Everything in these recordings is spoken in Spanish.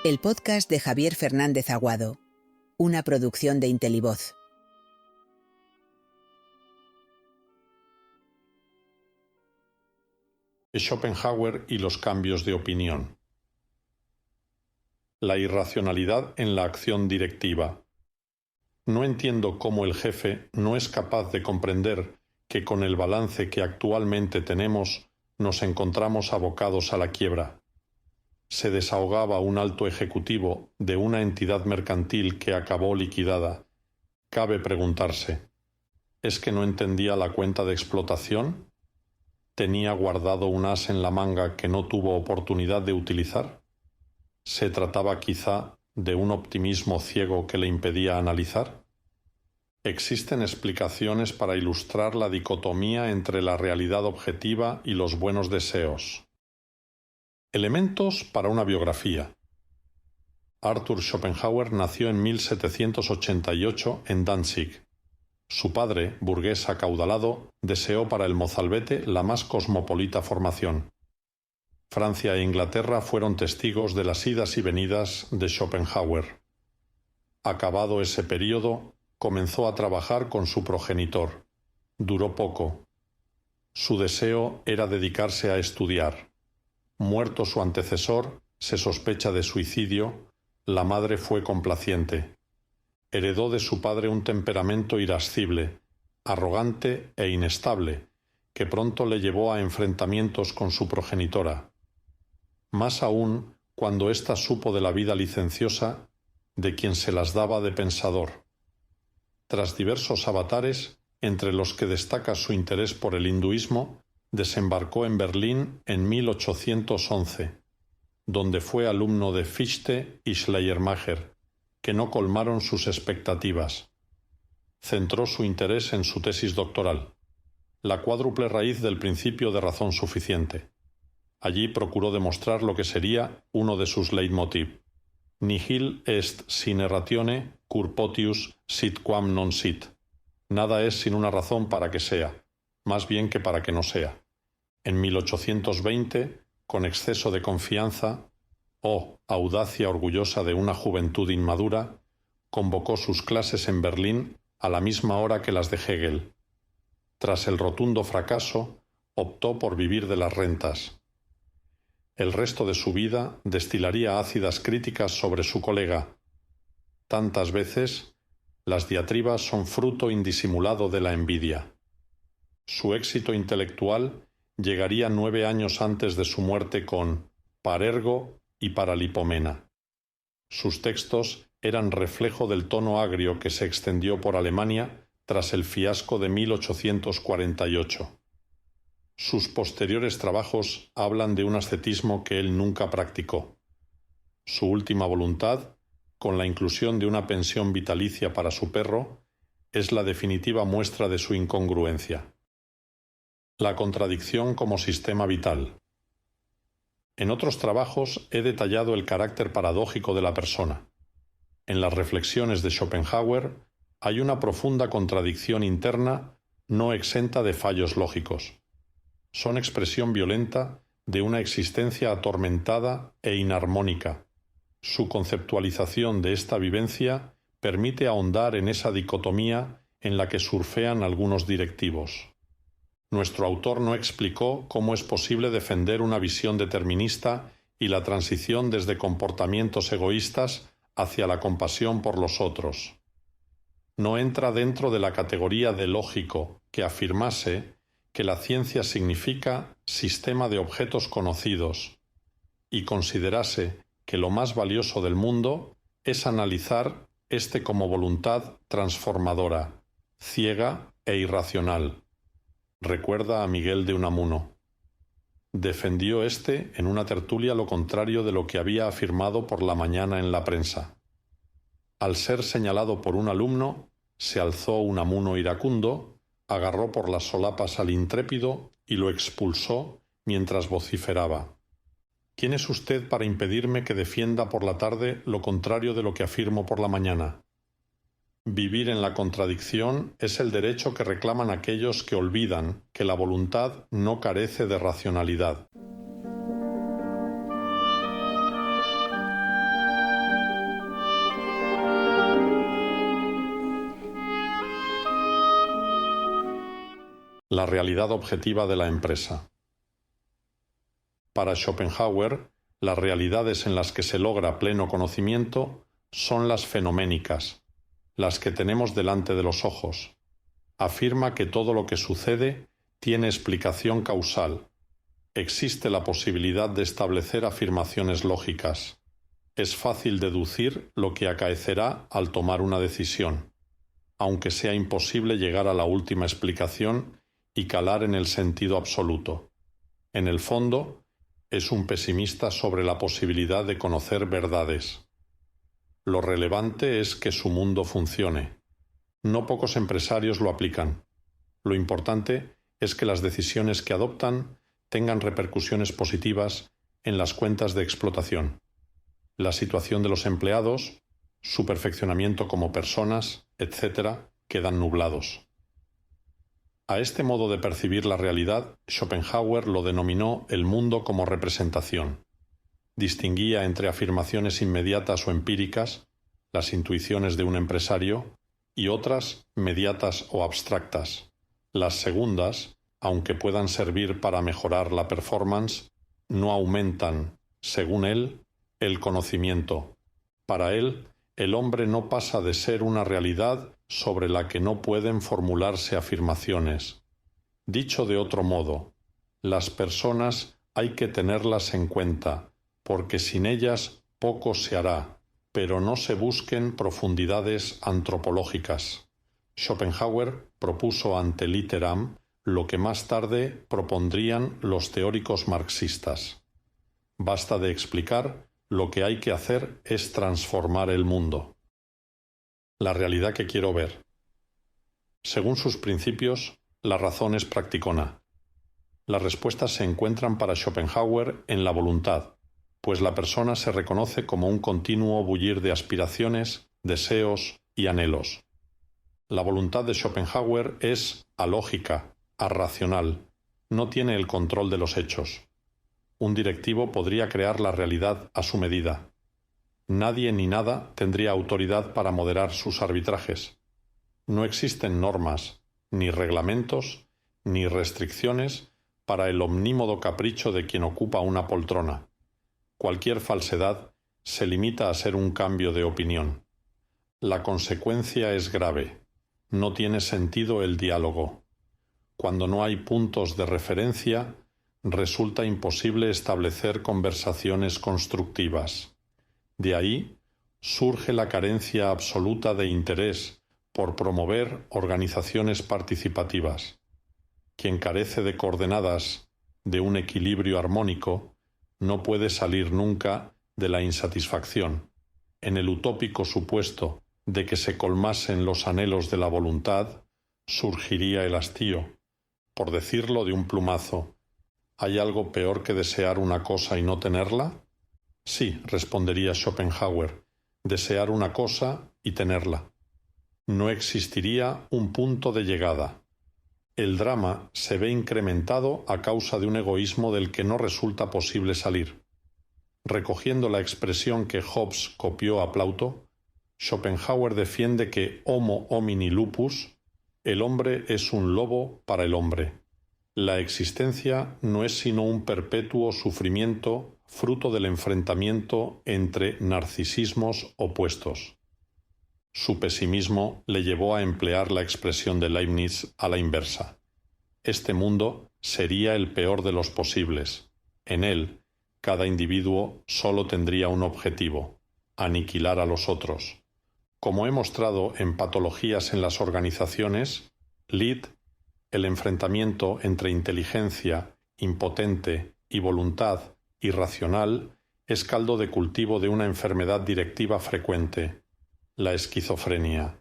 El podcast de Javier Fernández Aguado, una producción de Intelivoz. Schopenhauer y los cambios de opinión. La irracionalidad en la acción directiva. No entiendo cómo el jefe no es capaz de comprender que con el balance que actualmente tenemos nos encontramos abocados a la quiebra. Se desahogaba un alto ejecutivo de una entidad mercantil que acabó liquidada. Cabe preguntarse, ¿es que no entendía la cuenta de explotación? ¿Tenía guardado un as en la manga que no tuvo oportunidad de utilizar? ¿Se trataba quizá de un optimismo ciego que le impedía analizar? Existen explicaciones para ilustrar la dicotomía entre la realidad objetiva y los buenos deseos. Elementos para una biografía. Arthur Schopenhauer nació en 1788 en Danzig. Su padre, burgués acaudalado, deseó para el mozalbete la más cosmopolita formación. Francia e Inglaterra fueron testigos de las idas y venidas de Schopenhauer. Acabado ese período, comenzó a trabajar con su progenitor. Duró poco. Su deseo era dedicarse a estudiar. Muerto su antecesor, se sospecha de suicidio, la madre fue complaciente. Heredó de su padre un temperamento irascible, arrogante e inestable, que pronto le llevó a enfrentamientos con su progenitora. Más aún cuando ésta supo de la vida licenciosa de quien se las daba de pensador. Tras diversos avatares, entre los que destaca su interés por el hinduismo, desembarcó en Berlín en 1811, donde fue alumno de Fichte y Schleiermacher, que no colmaron sus expectativas. Centró su interés en su tesis doctoral, la cuádruple raíz del principio de razón suficiente. Allí procuró demostrar lo que sería uno de sus leitmotiv: nihil est sine ratione cur potius sit quam non sit. Nada es sin una razón para que sea, más bien que para que no sea. En 1820, con exceso de confianza, audacia orgullosa de una juventud inmadura, convocó sus clases en Berlín a la misma hora que las de Hegel. Tras el rotundo fracaso, optó por vivir de las rentas. El resto de su vida destilaría ácidas críticas sobre su colega. Tantas veces, las diatribas son fruto indisimulado de la envidia. Su éxito intelectual llegaría 9 años antes de su muerte con Parergo y Paralipomena. Sus textos eran reflejo del tono agrio que se extendió por Alemania tras el fiasco de 1848. Sus posteriores trabajos hablan de un ascetismo que él nunca practicó. Su última voluntad, con la inclusión de una pensión vitalicia para su perro, es la definitiva muestra de su incongruencia. La contradicción como sistema vital. En otros trabajos he detallado el carácter paradójico de la persona. En las reflexiones de Schopenhauer hay una profunda contradicción interna no exenta de fallos lógicos. Son expresión violenta de una existencia atormentada e inarmónica. Su conceptualización de esta vivencia permite ahondar en esa dicotomía en la que surfean algunos directivos. Nuestro autor no explicó cómo es posible defender una visión determinista y la transición desde comportamientos egoístas hacia la compasión por los otros. No entra dentro de la categoría de lógico que afirmase que la ciencia significa sistema de objetos conocidos y considerase que lo más valioso del mundo es analizar este como voluntad transformadora, ciega e irracional. Recuerda a Miguel de Unamuno. Defendió en una tertulia lo contrario de lo que había afirmado por la mañana en la prensa. Al ser señalado por un alumno, se alzó Unamuno iracundo, agarró por las solapas al intrépido y lo expulsó mientras vociferaba: ¿Quién es usted para impedirme que defienda por la tarde lo contrario de lo que afirmo por la mañana? Vivir en la contradicción es el derecho que reclaman aquellos que olvidan que la voluntad no carece de racionalidad. la realidad objetiva de la empresa. Para Schopenhauer, las realidades en las que se logra pleno conocimiento son las fenoménicas, las que tenemos delante de los ojos. Afirma que todo lo que sucede tiene explicación causal. Existe la posibilidad de establecer afirmaciones lógicas. Es fácil deducir lo que acaecerá al tomar una decisión, aunque sea imposible llegar a la última explicación y calar en el sentido absoluto. En el fondo, es un pesimista sobre la posibilidad de conocer verdades. Lo relevante es que su mundo funcione. No pocos empresarios lo aplican. Lo importante es que las decisiones que adoptan tengan repercusiones positivas en las cuentas de explotación, la situación de los empleados, su perfeccionamiento como personas, etc., quedan nublados. A este modo de percibir la realidad, Schopenhauer lo denominó el mundo como representación. Distinguía entre afirmaciones inmediatas o empíricas, las intuiciones de un empresario, y otras mediatas o abstractas. Las segundas, aunque puedan servir para mejorar la performance, no aumentan, según él, el conocimiento. Para él, el hombre no pasa de ser una realidad sobre la que no pueden formularse afirmaciones. Dicho de otro modo, las personas hay que tenerlas en cuenta, porque sin ellas poco se hará, pero no se busquen profundidades antropológicas. Schopenhauer propuso ante Litteram lo que más tarde propondrían los teóricos marxistas. Basta de explicar, lo que hay que hacer es transformar el mundo. La realidad que quiero ver. Según sus principios, la razón es practicona. Las respuestas se encuentran para Schopenhauer en la voluntad, pues la persona se reconoce como un continuo bullir de aspiraciones, deseos y anhelos. La voluntad de Schopenhauer es alógica, arracional, no tiene el control de los hechos. Un directivo podría crear la realidad a su medida. Nadie ni nada tendría autoridad para moderar sus arbitrajes. No existen normas, ni reglamentos, ni restricciones para el omnímodo capricho de quien ocupa una poltrona. Cualquier falsedad se limita a ser un cambio de opinión. La consecuencia es grave. No tiene sentido el diálogo. Cuando no hay puntos de referencia, resulta imposible establecer conversaciones constructivas. De ahí surge la carencia absoluta de interés por promover organizaciones participativas. Quien carece de coordenadas, de un equilibrio armónico, no puede salir nunca de la insatisfacción. En el utópico supuesto de que se colmasen los anhelos de la voluntad, surgiría el hastío. Por decirlo de un plumazo, ¿hay algo peor que desear una cosa y no tenerla? Sí, respondería Schopenhauer, desear una cosa y tenerla. No existiría un punto de llegada. El drama se ve incrementado a causa de un egoísmo del que no resulta posible salir. Recogiendo la expresión que Hobbes copió a Plauto, Schopenhauer defiende que homo homini lupus, el hombre es un lobo para el hombre. La existencia no es sino un perpetuo sufrimiento fruto del enfrentamiento entre narcisismos opuestos. Su pesimismo le llevó a emplear la expresión de Leibniz a la inversa. Este mundo sería el peor de los posibles. En él, cada individuo solo tendría un objetivo: aniquilar a los otros. Como he mostrado en Patologías en las organizaciones, Litt, el enfrentamiento entre inteligencia, impotente y voluntad irracional es caldo de cultivo de una enfermedad directiva frecuente, la esquizofrenia.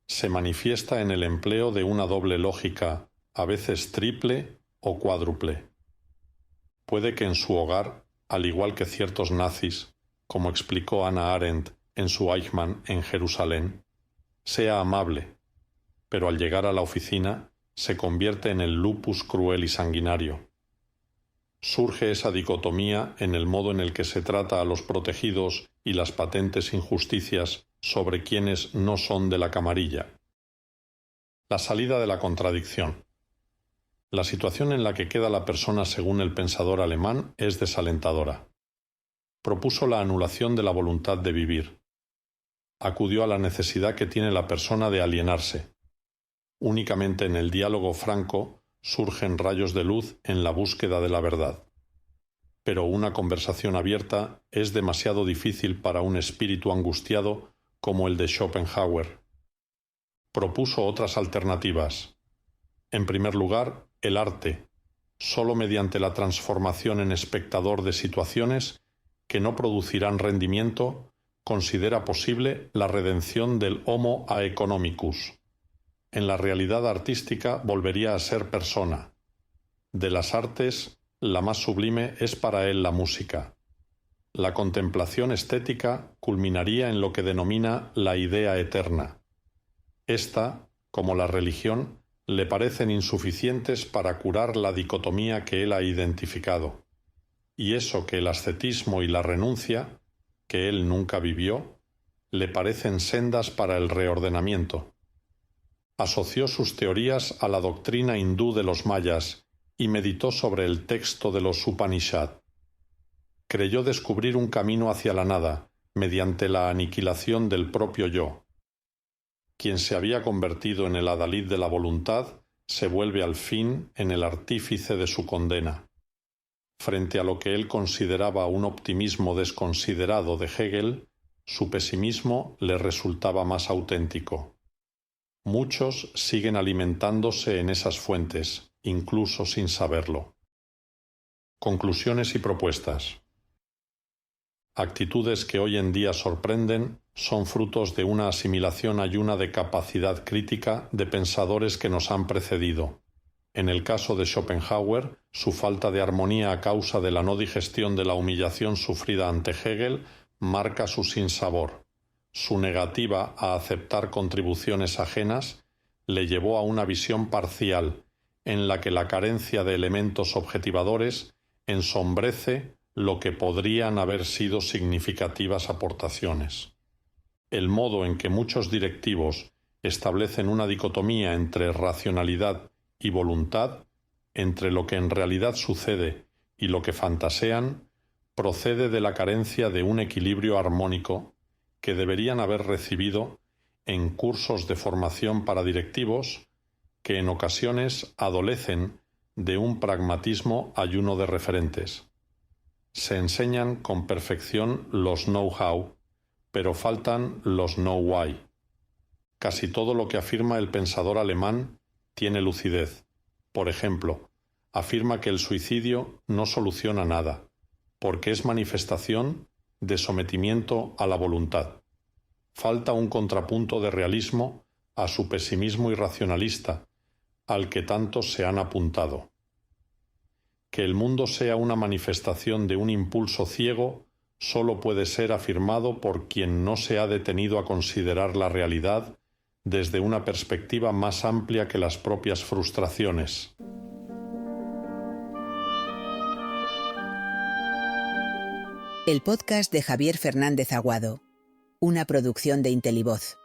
Se manifiesta en el empleo de una doble lógica, a veces triple o cuádruple. Puede que en su hogar, al igual que ciertos nazis, como explicó Hannah Arendt en su Eichmann en Jerusalén, sea amable, pero al llegar a la oficina se convierte en el lupus cruel y sanguinario. Surge esa dicotomía en el modo en el que se trata a los protegidos y las patentes injusticias sobre quienes no son de la camarilla. La salida de la contradicción. La situación en la que queda la persona según el pensador alemán es desalentadora. Propuso la anulación de la voluntad de vivir. Acudió a la necesidad que tiene la persona de alienarse. Únicamente en el diálogo franco surgen rayos de luz en la búsqueda de la verdad. Pero una conversación abierta es demasiado difícil para un espíritu angustiado como el de Schopenhauer. Propuso otras alternativas. En primer lugar, el arte, sólo mediante la transformación en espectador de situaciones que no producirán rendimiento, considera posible la redención del Homo economicus. En la realidad artística volvería a ser persona. De las artes, la más sublime es para él la música. La contemplación estética culminaría en lo que denomina la idea eterna. Esta, como la religión, le parecen insuficientes para curar la dicotomía que él ha identificado. Y eso que el ascetismo y la renuncia, que él nunca vivió, le parecen sendas para el reordenamiento. Asoció sus teorías a la doctrina hindú de los mayas y meditó sobre el texto de los Upanishad. Creyó descubrir un camino hacia la nada, mediante la aniquilación del propio yo. Quien se había convertido en el adalid de la voluntad se vuelve al fin en el artífice de su condena. Frente a lo que él consideraba un optimismo desconsiderado de Hegel, su pesimismo le resultaba más auténtico. Muchos siguen alimentándose en esas fuentes, incluso sin saberlo. Conclusiones y propuestas. Actitudes que hoy en día sorprenden son frutos de una asimilación ayuna de capacidad crítica de pensadores que nos han precedido. En el caso de Schopenhauer, su falta de armonía a causa de la no digestión de la humillación sufrida ante Hegel marca su sinsabor. Su negativa a aceptar contribuciones ajenas le llevó a una visión parcial, en la que la carencia de elementos objetivadores ensombrece lo que podrían haber sido significativas aportaciones. El modo en que muchos directivos establecen una dicotomía entre racionalidad y voluntad, entre lo que en realidad sucede y lo que fantasean, procede de la carencia de un equilibrio armónico que deberían haber recibido en cursos de formación para directivos que en ocasiones adolecen de un pragmatismo ayuno de referentes. Se enseñan con perfección los know-how, pero faltan los know-why. Casi todo lo que afirma el pensador alemán tiene lucidez. Por ejemplo, afirma que el suicidio no soluciona nada, porque es manifestación de sometimiento a la voluntad. Falta un contrapunto de realismo a su pesimismo irracionalista, al que tantos se han apuntado. Que el mundo sea una manifestación de un impulso ciego solo puede ser afirmado por quien no se ha detenido a considerar la realidad desde una perspectiva más amplia que las propias frustraciones. El podcast de Javier Fernández Aguado, una producción de Intelivoz.